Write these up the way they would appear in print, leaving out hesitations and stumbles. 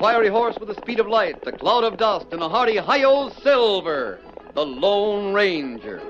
fiery horse with the speed of light, a cloud of dust, and a hearty hi-yo Silver, the Lone Ranger.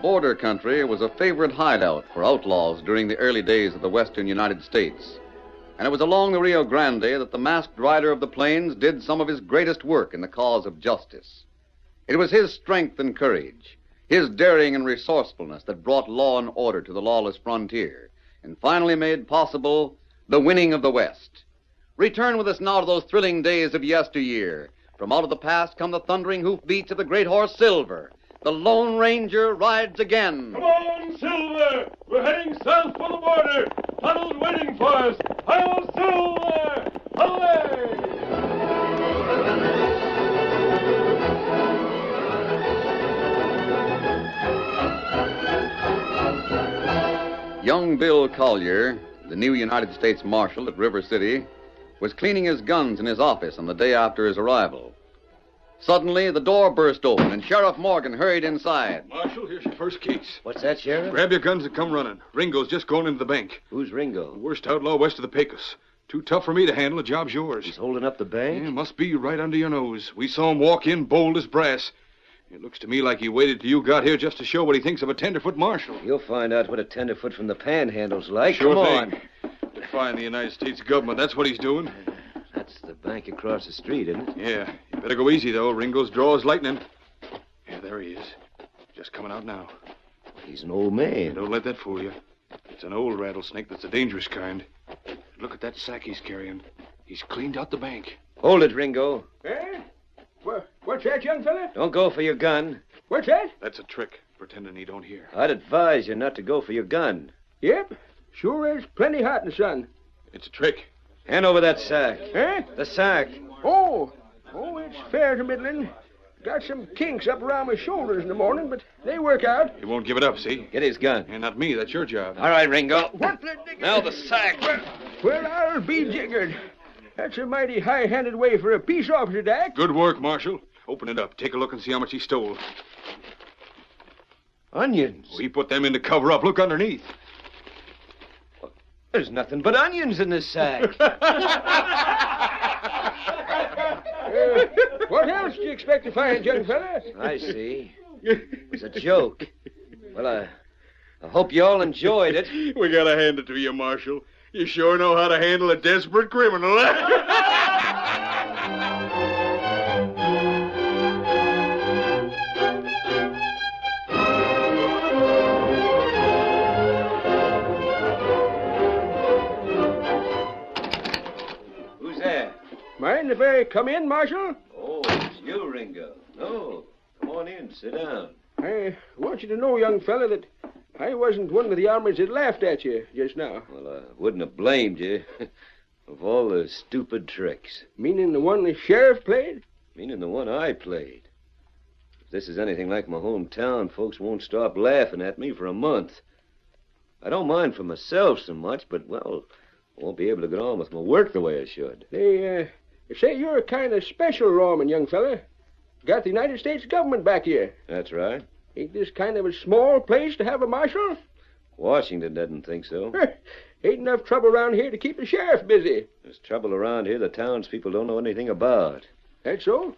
Border country was a favorite hideout for outlaws during the early days of the western United States. And it was along the Rio Grande that the masked rider of the plains did some of his greatest work in the cause of justice. It was his strength and courage, his daring and resourcefulness that brought law and order to the lawless frontier and finally made possible the winning of the West. Return with us now to those thrilling days of yesteryear. From out of the past come the thundering hoofbeats of the great horse Silver. The Lone Ranger rides again. Come on, Silver! We're heading south for the border. Tunnel's waiting for us. Hi-yo, Silver! Hooray! Young Bill Collier, the new United States Marshal at River City, was cleaning his guns in his office on the day after his arrival. Suddenly, the door burst open, and Sheriff Morgan hurried inside. Marshal, here's your first case. What's that, Sheriff? Grab your guns and come running. Ringo's just going into the bank. Who's Ringo? The worst outlaw west of the Pecos. Too tough for me to handle. The job's yours. He's holding up the bank? Yeah, must be right under your nose. We saw him walk in bold as brass. It looks to me like he waited till you got here just to show what he thinks of a tenderfoot marshal. You'll find out what a tenderfoot from the panhandle's like. Sure Come thing. Defying the United States government, that's what he's doing. That's the bank across the street, isn't it? Yeah. You better go easy, though. Ringo's draw is lightning. Yeah, there he is. Just coming out now. He's an old man. Don't let that fool you. It's an old rattlesnake that's a dangerous kind. Look at that sack he's carrying. He's cleaned out the bank. Hold it, Ringo. Eh? What's that, young fella? Don't go for your gun. What's that? That's a trick, pretending he don't hear. I'd advise you not to go for your gun. Yep. Sure is plenty hot in the sun. It's a trick. Hand over that sack. Eh? The sack. Oh, it's fair to middling. Got some kinks up around my shoulders in the morning, but they work out. He won't give it up, see? Get his gun. And not me. That's your job. All right, Ringo. What the... Now the sack. Well, I'll be jiggered. That's a mighty high-handed way for a peace officer to act. Good work, Marshal. Open it up. Take a look and see how much he stole. Onions. We put them in to cover up. Look underneath. There's nothing but onions in this sack. What else do you expect to find, young fella? I see. It was a joke. Well, I hope you all enjoyed it. We gotta hand it to you, Marshal. You sure know how to handle a desperate criminal. Who's there? Mind if I come in, Marshal? Oh, it's you, Ringo. No, come on in. Sit down. I want you to know, young fella, that I wasn't one of the armors that laughed at you just now. Well, I wouldn't have blamed you. Of all the stupid tricks. Meaning the one the sheriff played? Meaning the one I played. If this is anything like my hometown, folks won't stop laughing at me for a month. I don't mind for myself so much, but, well, I won't be able to get on with my work the way I should. They say you're a kind of special lawman, young fella. Got the United States government back here. That's right. Ain't this kind of a small place to have a marshal? Washington doesn't think so. Ain't enough trouble around here to keep the sheriff busy. There's trouble around here the townspeople don't know anything about. That's so?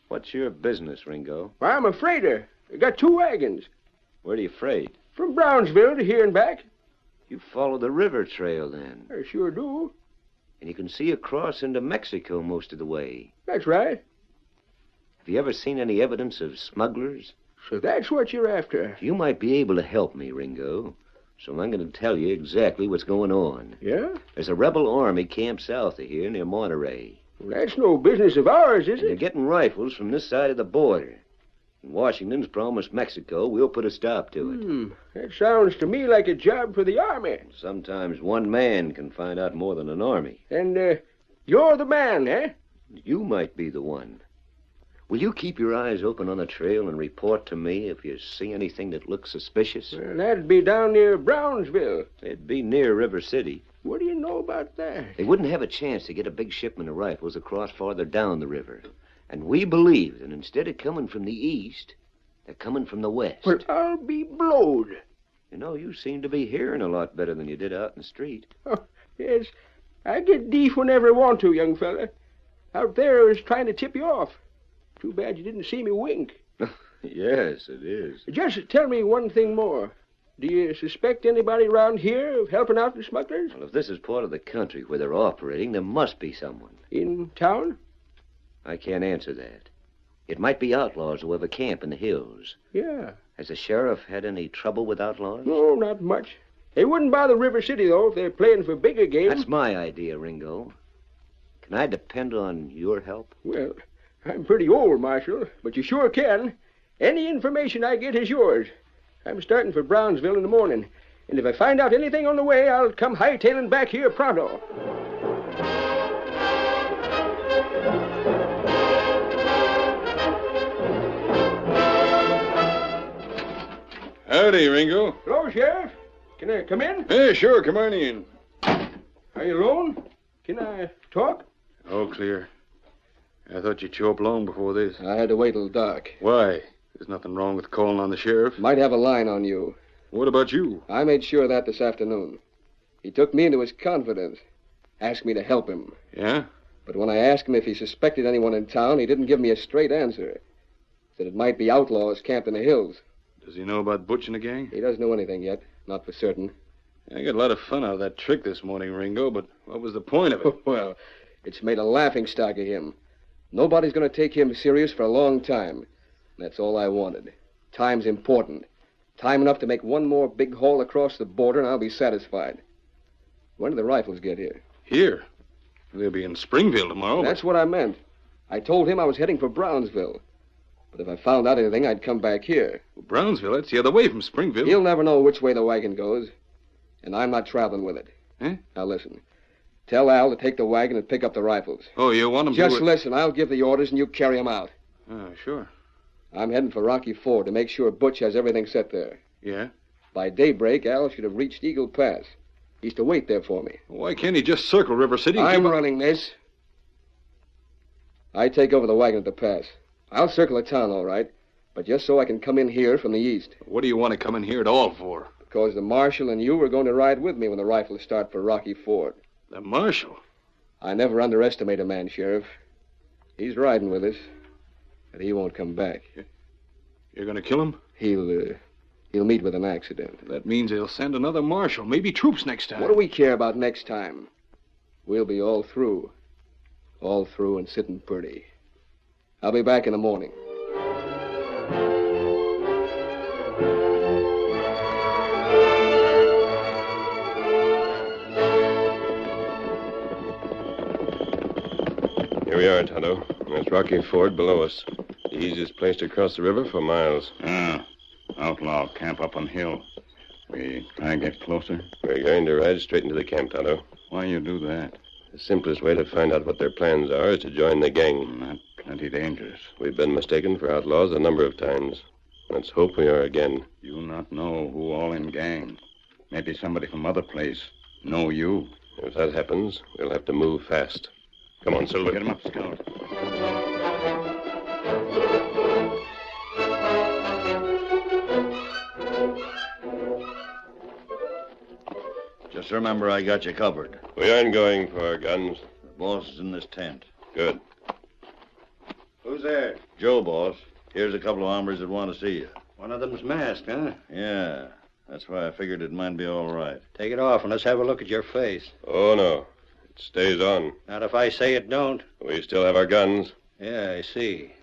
What's your business, Ringo? Well, I'm a freighter. I got 2 wagons. Where do you freight? From Brownsville to here and back. You follow the river trail, then. I sure do. And you can see across into Mexico most of the way. That's right. Have you ever seen any evidence of smugglers? So that's what you're after. You might be able to help me, Ringo. So I'm going to tell you exactly what's going on. Yeah? There's a rebel army camp south of here near Monterey. Well, that's no business of ours, is And they're it? getting rifles from this side of the border. And Washington's promised Mexico we'll put a stop to it. That sounds to me like a job for the army. Sometimes one man can find out more than an army. And, you're the man, eh? You might be the one. Will you keep your eyes open on the trail and report to me if you see anything that looks suspicious? Well, that'd be down near Brownsville. It'd be near River City. What do you know about that? They wouldn't have a chance to get a big shipment of rifles across farther down the river. And we believe that instead of coming from the east, they're coming from the west. Well, I'll be blowed. You know, you seem to be hearing a lot better than you did out in the street. Oh, yes, I get deaf whenever I want to, young fella. Out there I was trying to tip you off. Too bad you didn't see me wink. Yes, it is. Just tell me one thing more. Do you suspect anybody around here of helping out the smugglers? Well, if this is part of the country where they're operating, there must be someone. In town? I can't answer that. It might be outlaws who have a camp in the hills. Yeah. Has the sheriff had any trouble with outlaws? No, not much. They wouldn't bother River City, though, if they're playing for bigger game. That's my idea, Ringo. Can I depend on your help? Well, I'm pretty old, Marshal, but you sure can. Any information I get is yours. I'm starting for Brownsville in the morning, and if I find out anything on the way, I'll come hightailing back here pronto. Howdy, Ringo. Hello, Sheriff. Can I come in? Hey, sure, come on in. Are you alone? Can I talk? All clear. I thought you'd show up long before this. I had to wait till dark. Why? There's nothing wrong with calling on the sheriff. Might have a line on you. What about you? I made sure of that this afternoon. He took me into his confidence. Asked me to help him. Yeah? But when I asked him if he suspected anyone in town, he didn't give me a straight answer. Said it might be outlaws camped in the hills. Does he know about Butch and the gang? He doesn't know anything yet. Not for certain. I got a lot of fun out of that trick this morning, Ringo, but what was the point of it? Well, it's made a laughingstock of him. Nobody's going to take him serious for a long time. That's all I wanted. Time's important. Time enough to make one more big haul across the border, and I'll be satisfied. When do the rifles get here? Here. They'll be in Springfield tomorrow. That's what I meant. I told him I was heading for Brownsville. But if I found out anything, I'd come back here. Well, Brownsville, that's the other way from Springfield. He'll never know which way the wagon goes. And I'm not traveling with it. Eh? Now listen. Tell Al to take the wagon and pick up the rifles. Oh, you want him Just to... listen. I'll give the orders and you carry them out. Oh, sure. I'm heading for Rocky Ford to make sure Butch has everything set there. Yeah? By daybreak, Al should have reached Eagle Pass. He's to wait there for me. Why can't he just circle River City? and I'm keep up- running this. I take over the wagon at the pass. I'll circle the town, all right, but just so I can come in here from the east. What do you want to come in here at all for? Because the marshal and you are going to ride with me when the rifles start for Rocky Ford. The marshal? I never underestimate a man, Sheriff. He's riding with us, but he won't come back. You're going to kill him? He'll meet with an accident. That means they'll send another marshal, maybe troops next time. What do we care about next time? We'll be all through. All through and sitting pretty. I'll be back in the morning. Here we are, Tonto. There's Rocky Ford below us. The easiest place to cross the river for miles. Outlaw camp up on hill. We try and get closer. We're going to ride straight into the camp, Tonto. Why you do that? The simplest way to find out what their plans are is to join the gang. Not plenty dangerous. We've been mistaken for outlaws a number of times. Let's hope we are again. You not know who all in gang. Maybe somebody from other place. Know you. If that happens, we'll have to move fast. Come on, Silver. Get him up, Scout. Just remember I got you covered. We aren't going for our guns. The boss is in this tent. Good. Who's there? Joe, boss. Here's a couple of hombres that want to see you. One of them's masked, huh? Yeah. That's why I figured it might be all right. Take it off and let's have a look at your face. Oh, no. It stays on. Not if I say it don't. We still have our guns. Yeah, I see.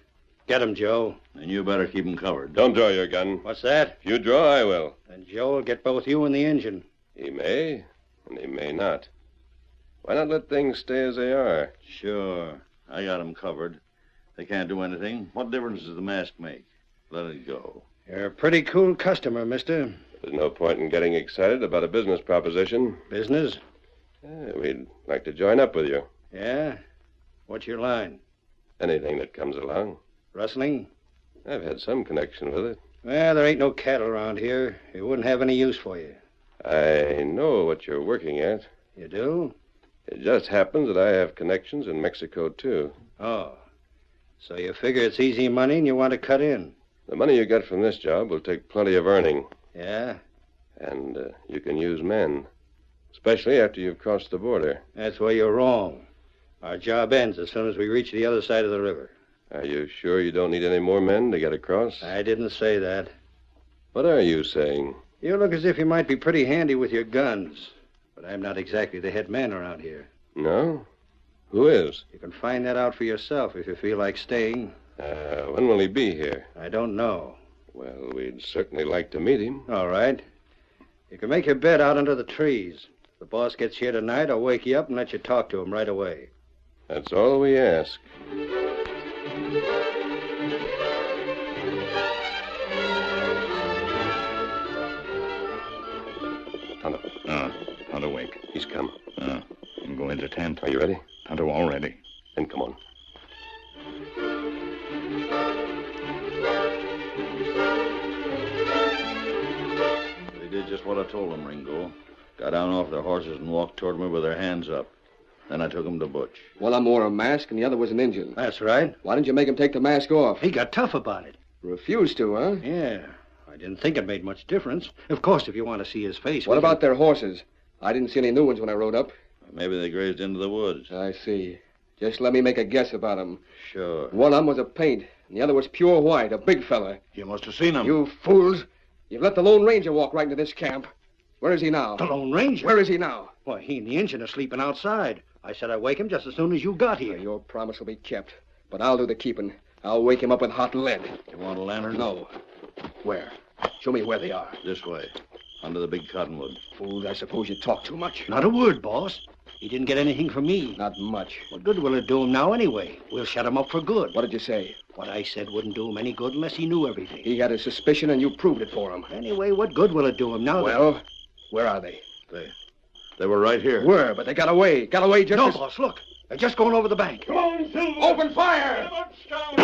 Get him, Joe. And you better keep 'em covered. Don't draw your gun. What's that? If you draw, I will. Then Joe will get both you and the engine. He may, and he may not. Why not let things stay as they are? Sure. I got 'em covered. They can't do anything. What difference does the mask make? Let it go. You're a pretty cool customer, mister. There's no point in getting excited about a business proposition. Business? We'd like to join up with you. Yeah? What's your line? Anything that comes along. Rustling? I've had some connection with it. Well, there ain't no cattle around here. It wouldn't have any use for you. I know what you're working at. You do? It just happens that I have connections in Mexico, too. Oh. So you figure it's easy money and you want to cut in? The money you get from this job will take plenty of earning. Yeah? And you can use men. Especially after you've crossed the border. That's where you're wrong. Our job ends as soon as we reach the other side of the river. Are you sure you don't need any more men to get across? I didn't say that. What are you saying? You look as if you might be pretty handy with your guns. But I'm not exactly the head man around here. No? Who is? You can find that out for yourself if you feel like staying. When will he be here? I don't know. Well, we'd certainly like to meet him. All right. You can make your bed out under the trees. If the boss gets here tonight, I'll wake you up and let you talk to him right away. That's all we ask. Tonto. Tonto wake. He's come. You can go into the tent. Are you ready? Tonto all ready. Then come on. They did just what I told them, Ringo. Got down off their horses and walked toward me with their hands up. Then I took them to Butch. One of them wore a mask and the other was an Indian. That's right. Why didn't you make him take the mask off? He got tough about it. Refused to, huh? Yeah. I didn't think it made much difference. Of course, if you want to see his face... What about their horses? I didn't see any new ones when I rode up. Maybe they grazed into the woods. I see. Just let me make a guess about them. Sure. One of them was a paint, and the other was pure white, a big fella. You must have seen him. You fools! You've let the Lone Ranger walk right into this camp. Where is he now? The Lone Ranger? Where is he now? Why, he and the engine are sleeping outside. I said I'd wake him just as soon as you got here. Your promise will be kept, but I'll do the keeping. I'll wake him up with hot lead. You want a lantern? No. Where? Show me where they are. This way. Under the big cottonwood. Fools, I suppose you talk too much. Not a word, boss. He didn't get anything from me. Not much. What good will it do him now anyway? We'll shut him up for good. What did you say? What I said wouldn't do him any good unless he knew everything. He had a suspicion and you proved it for him. Anyway, what good will it do him now? Well, where are they? They were right here. Were, but they got away. Got away just No, as... boss, look. They're just going over the bank. Come on, Silver! Open fire! Get him up, Scout!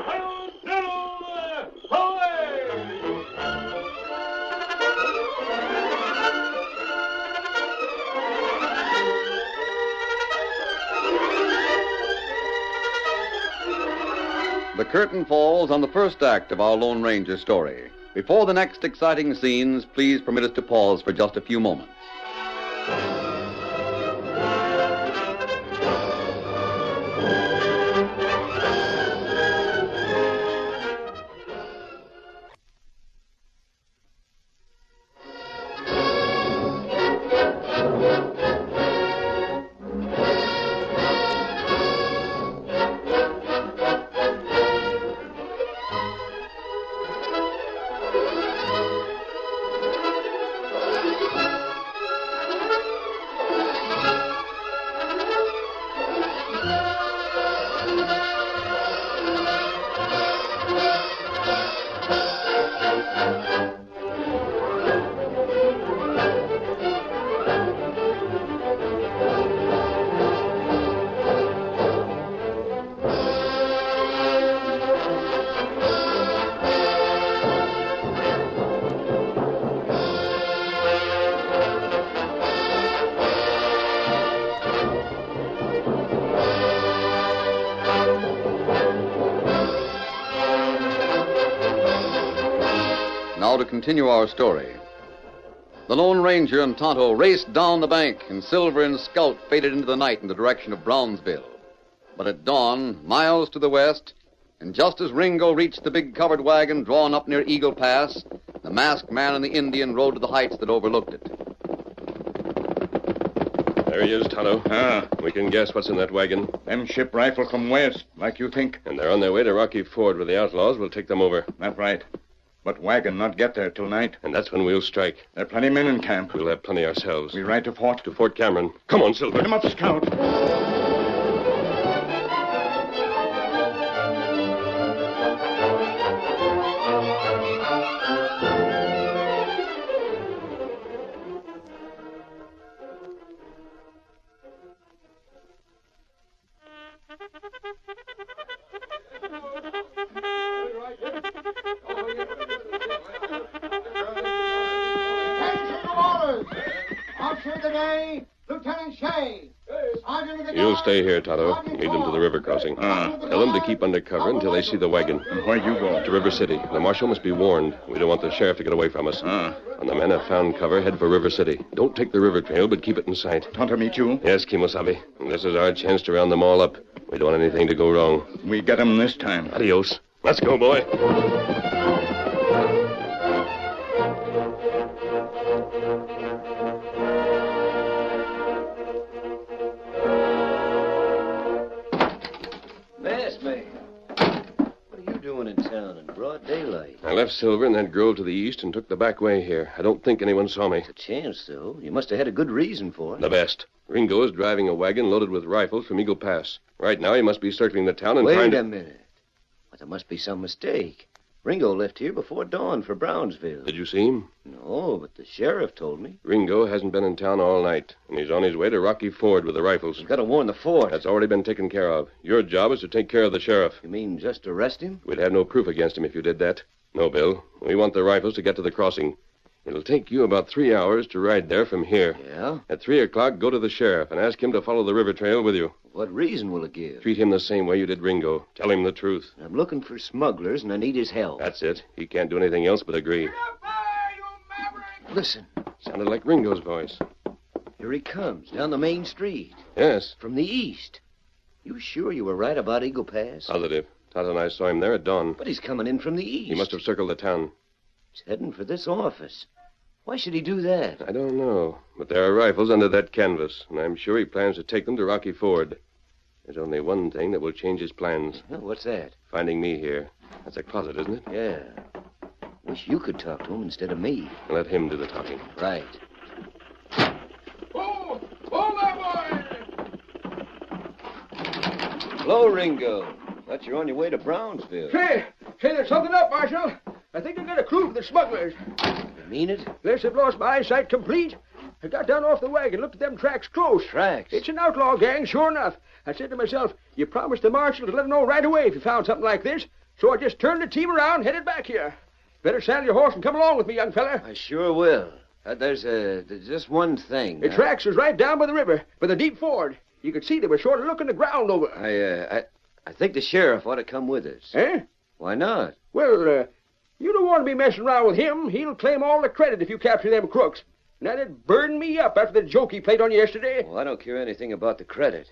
Hi-yo, Silver! Away! The curtain falls on the first act of our Lone Ranger story. Before the next exciting scenes, please permit us to pause for just a few moments. to continue our story. The Lone Ranger and Tonto raced down the bank, and Silver and Scout faded into the night in the direction of Brownsville. But at dawn, miles to the west, and just as Ringo reached the big covered wagon drawn up near Eagle Pass, the masked man and the Indian rode to the heights that overlooked it. There he is, Tonto. We can guess what's in that wagon. Them ship rifle from west, like you think. And they're on their way to Rocky Ford, where the outlaws will take them over. That's right. But wagon not get there till night. And that's when we'll strike. There are plenty men in camp. We'll have plenty ourselves. We ride to fort. To Fort Cameron. Come on, Silver. Put him up, Scout. You'll stay here, Tonto. Lead them to the river crossing. Tell them to keep under cover until they see the wagon. And where you go? To River City. The marshal must be warned. We don't want the sheriff to get away from us. When the men have found cover, head for River City. Don't take the river trail, but keep it in sight. Tonto meet you? Yes, Kimosabe. And this is our chance to round them all up. We don't want anything to go wrong. We get 'em this time. Adios. Let's go, boy. I left Silver in that grove to the east and took the back way here. I don't think anyone saw me. It's a chance, though. You must have had a good reason for it. The best. Ringo is driving a wagon loaded with rifles from Eagle Pass. Right now, he must be circling the town and trying to... Wait a minute. Well, there must be some mistake. Ringo left here before dawn for Brownsville. Did you see him? No, but the sheriff told me. Ringo hasn't been in town all night, and he's on his way to Rocky Ford with the rifles. You've got to warn the fort. That's already been taken care of. Your job is to take care of the sheriff. You mean just arrest him? We'd have no proof against him if you did that. No, Bill. We want the rifles to get to the crossing. It'll take you about 3 hours to ride there from here. Yeah? At 3 o'clock, go to the sheriff and ask him to follow the river trail with you. What reason will it give? Treat him the same way you did Ringo. Tell him the truth. I'm looking for smugglers, and I need his help. That's it. He can't do anything else but agree. Listen. Sounded like Ringo's voice. Here he comes, down the main street. Yes. From the east. You sure you were right about Eagle Pass? Positive. Todd and I saw him there at dawn. But he's coming in from the east. He must have circled the town. He's heading for this office. Why should he do that? I don't know. But there are rifles under that canvas, and I'm sure he plans to take them to Rocky Ford. There's only one thing that will change his plans. Oh, what's that? Finding me here. That's a closet, isn't it? Yeah. Wish you could talk to him instead of me. Let him do the talking. Right. Oh there, boy! Hello, Ringo. Thought you're on your way to Brownsville. Say, there's something up, Marshal. I think I got a clue for the smugglers. You mean it? Unless I've lost my eyesight complete. I got down off the wagon, looked at them tracks close. Tracks? It's an outlaw gang, sure enough. I said to myself, you promised the marshal to let him know right away if you found something like this. So I just turned the team around and headed back here. Better saddle your horse and come along with me, young fella. I sure will. There's just one thing. The tracks was right down by the river, by the deep ford. You could see they were sort of looking the ground over. I think the sheriff ought to come with us. Eh? Why not? Well, you don't want to be messing around with him. He'll claim all the credit if you capture them crooks. And that'd burn me up after the joke he played on you yesterday. Well, I don't care anything about the credit.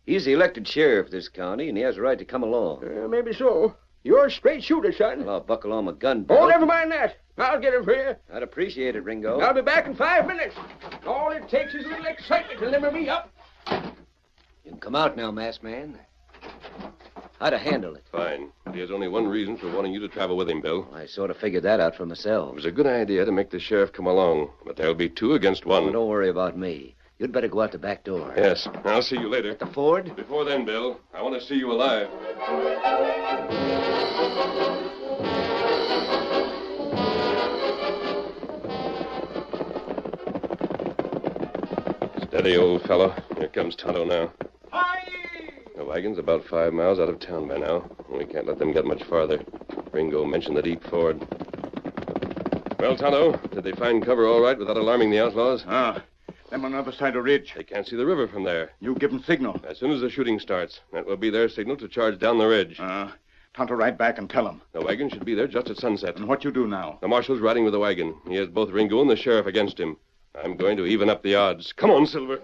He's the elected sheriff of this county, and he has a right to come along. Maybe so. You're a straight shooter, son. Well, I'll buckle on my gun belt. Oh, never mind that. I'll get him for you. I'd appreciate it, Ringo. I'll be back in 5 minutes. All it takes is a little excitement to limber me up. You can come out now, masked man. How'd I handle it? Fine. He has only one reason for wanting you to travel with him, Bill. I sort of figured that out for myself. It was a good idea to make the sheriff come along, but there'll be 2 against 1. Oh, don't worry about me. You'd better go out the back door. Yes. I'll see you later. At the ford? Before then, Bill, I want to see you alive. Steady, old fellow. Here comes Tonto now. The wagon's about 5 miles out of town by now. We can't let them get much farther. Ringo mentioned the deep ford. Well, Tonto, did they find cover all right without alarming the outlaws? Them on the other side of the ridge. They can't see the river from there. You give them signal. As soon as the shooting starts, that will be their signal to charge down the ridge. Tonto, ride back and tell him. The wagon should be there just at sunset. And what you do now? The marshal's riding with the wagon. He has both Ringo and the sheriff against him. I'm going to even up the odds. Come on, Silver.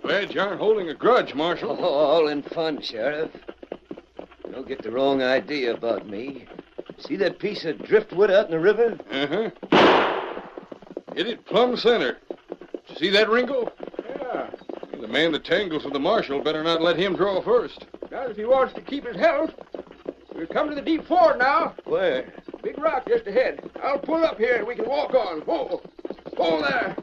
Glad you aren't holding a grudge, Marshal. Oh, all in fun, Sheriff. Don't get the wrong idea about me. See that piece of driftwood out in the river? Uh-huh. Hit it plumb center. You see that, Ringo? Yeah. The man that tangles with the marshal better not let him draw first. Not if he wants to keep his health. We've come to the deep ford now. Where? Big rock just ahead. I'll pull up here and we can walk on. Whoa. Whoa there.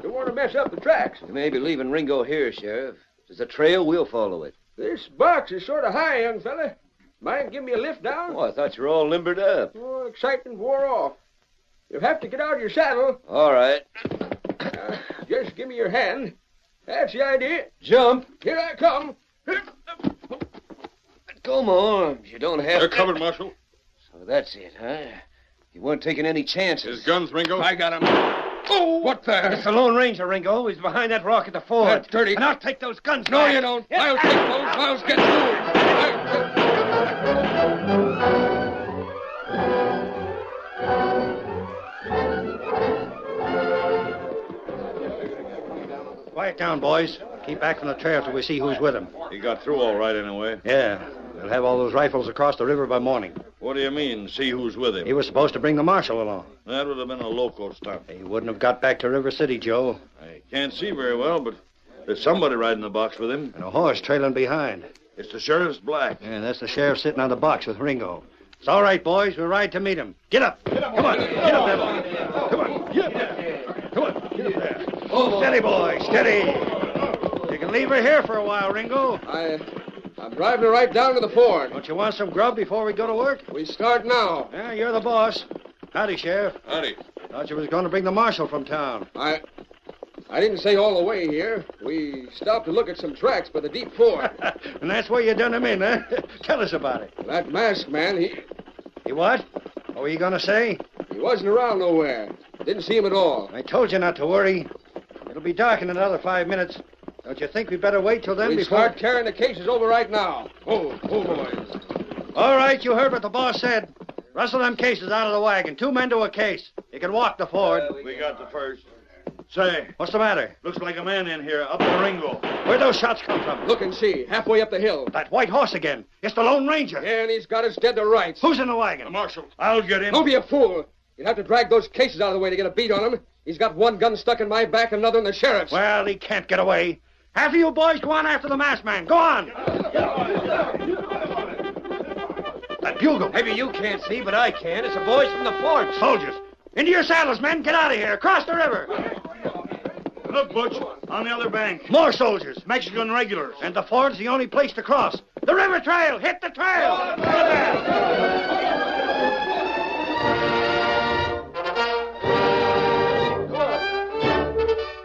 Don't want to mess up the tracks. You may be leaving Ringo here, Sheriff. If there's a trail, we'll follow it. This box is sort of high, young fella. Mind give me a lift down? Oh, I thought you were all limbered up. Oh, excitement wore off. You'll have to get out of your saddle. All right. Just give me your hand. That's the idea. Jump. Here I come. Let go my arms. You don't have They're to... covered, Marshal. So that's it, huh? You weren't taking any chances. His guns, Ringo. I got him. Oh! What the? It's the Lone Ranger, Ringo. He's behind that rock at the ford. That's dirty. And I'll take those guns No, back. you don't. I'll take those. I'll get Quiet down, boys. Keep back from the trail till we see who's with him. He got through all right anyway. Yeah. We'll have all those rifles across the river by morning. What do you mean, see who's with him? He was supposed to bring the marshal along. That would have been a local stunt. He wouldn't have got back to River City, Joe. I can't see very well, but there's somebody riding the box with him. And a horse trailing behind. It's the sheriff's black. Yeah, that's the sheriff sitting on the box with Ringo. It's all right, boys. We'll ride to meet him. Get up. Come on. Get up there, boy. Come on. Get up. Come on. Get up there. Steady, boy. Steady. You can leave her here for a while, Ringo. I'm driving her right down to the ford. Don't you want some grub before we go to work? We start now. Yeah, you're the boss. Howdy, Sheriff. Howdy. Thought you was going to bring the marshal from town. I didn't say all the way here. We stopped to look at some tracks by the deep ford. And that's where you done him in, huh? Tell us about it. That masked man, He what? What were you going to say? he wasn't around nowhere. Didn't see him at all. I told you not to worry. It'll be dark in another 5 minutes. Don't you think we better wait till then We before... start carrying the cases over right now. Oh, boys. All right, you heard what the boss said. Rustle them cases out of the wagon. 2 men to a case. You can walk the ford. We got the first. Say, What's the matter? looks like a man in here, up the Ringo. Where'd those shots come from? Look and see. Halfway up the hill. That white horse again. It's the Lone Ranger. Yeah, and he's got us dead to rights. Who's in the wagon? Marshal. I'll get him. Don't be a fool. You'd have to drag those cases out of the way to get a beat on him. He's got one gun stuck in my back and another in the sheriff's. Well, he can't get away. Half of you boys go on after the masked man. Go on. That bugle. Maybe you can't see, but I can. It's the boys from the fort. Soldiers. Into your saddles, men. Get out of here. Cross the river. Look, Butch, on the other bank. More soldiers. Mexican regulars. And the ford's the only place to cross. The river trail. Hit the trail.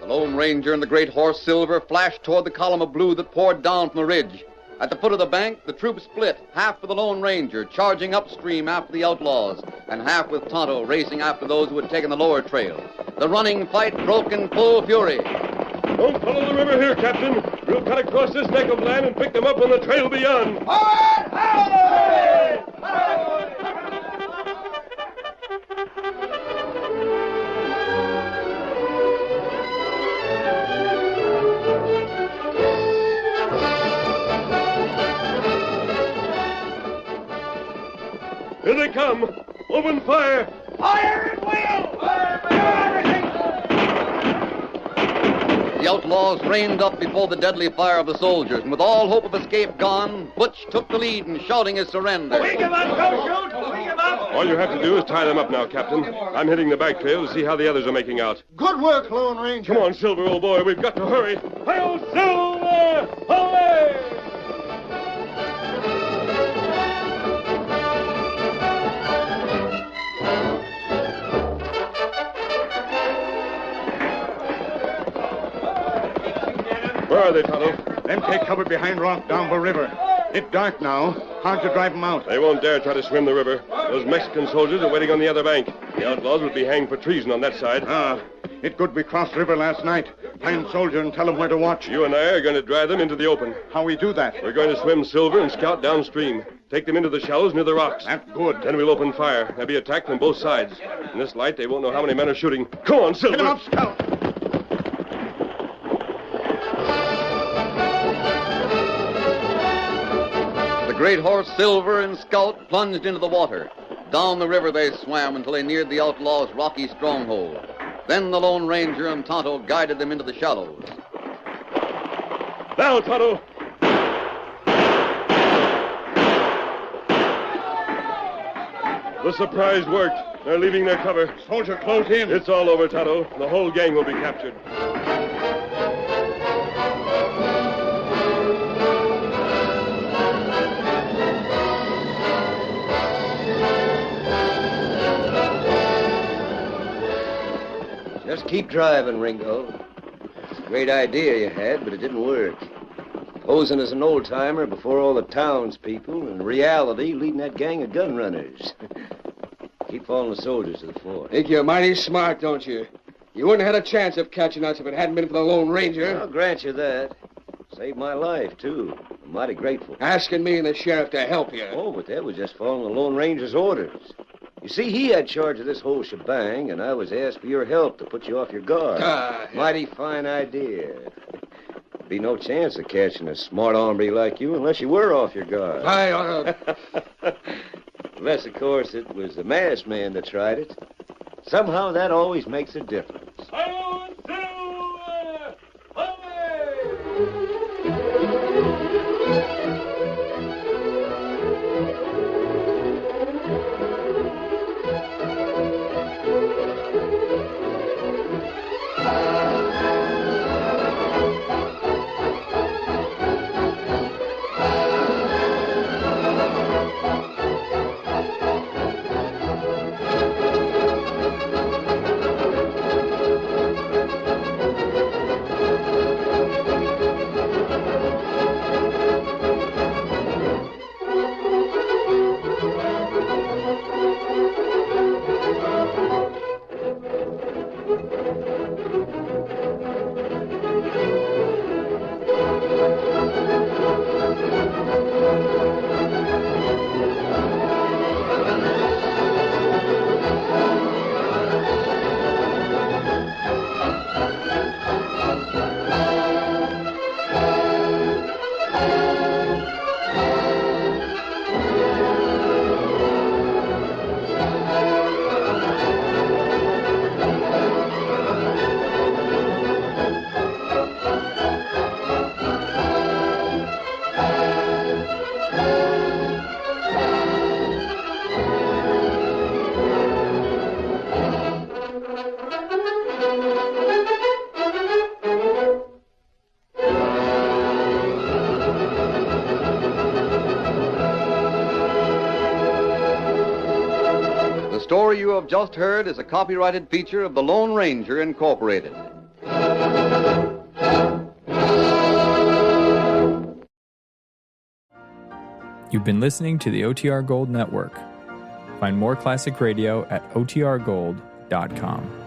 The Lone Ranger and the great horse Silver flashed toward the column of blue that poured down from the ridge. At the foot of the bank, the troop split, half for the Lone Ranger, charging upstream after the outlaws, and half with Tonto racing after those who had taken the lower trail. The running fight broke in full fury. Don't follow the river here, Captain. We'll cut across this neck of land and pick them up on the trail beyond. Here they come. Open fire. The outlaws reined up before the deadly fire of the soldiers, and with all hope of escape gone, Butch took the lead in shouting his surrender. We give up. Don't shoot. We give up. All you have to do is tie them up now, Captain. I'm hitting the back trail to see how the others are making out. Good work, Lone Ranger. Come on, Silver, old boy. We've got to hurry. Hi-yo, Silver! Away! Where are they, Tonto? Them take cover behind rock down the river. It's dark now. Hard to drive them out. They won't dare try to swim the river. Those Mexican soldiers are waiting on the other bank. The outlaws would be hanged for treason on that side. It good we crossed river last night. Find soldier and tell him where to watch. You and I are going to drive them into the open. How we do that? We're going to swim Silver and scout downstream. Take them into the shallows near the rocks. That's good. Then we'll open fire. They'll be attacked from both sides. In this light, they won't know how many men are shooting. Come on, Silver. Get him up, Scout. The great horse Silver and Scout plunged into the water. Down the river they swam until they neared the outlaws' rocky stronghold. Then the Lone Ranger and Tonto guided them into the shallows. Now, Tonto. The surprise worked. They're leaving their cover. Soldier, close in. It's all over, Tonto. The whole gang will be captured. Just keep driving, Ringo. It's a great idea you had, but it didn't work. Posing as an old-timer before all the townspeople, and in reality, leading that gang of gun runners. Keep following the soldiers to the fort. Think you're mighty smart, don't you? You wouldn't have had a chance of catching us if it hadn't been for the Lone Ranger. I'll grant you that. Saved my life, too. I'm mighty grateful. Asking me and the sheriff to help you. Oh, but that was just following the Lone Ranger's orders. You see, he had charge of this whole shebang, and I was asked for your help to put you off your guard. Mighty fine idea. Be no chance of catching a smart hombre like you unless you were off your guard. I ought to... Unless, of course, it was the masked man that tried it. Somehow that always makes a difference. Hi-yo, Silver! Away! The story you have just heard is a copyrighted feature of the Lone Ranger Incorporated. You've been listening to the OTR Gold Network. Find more classic radio at otrgold.com.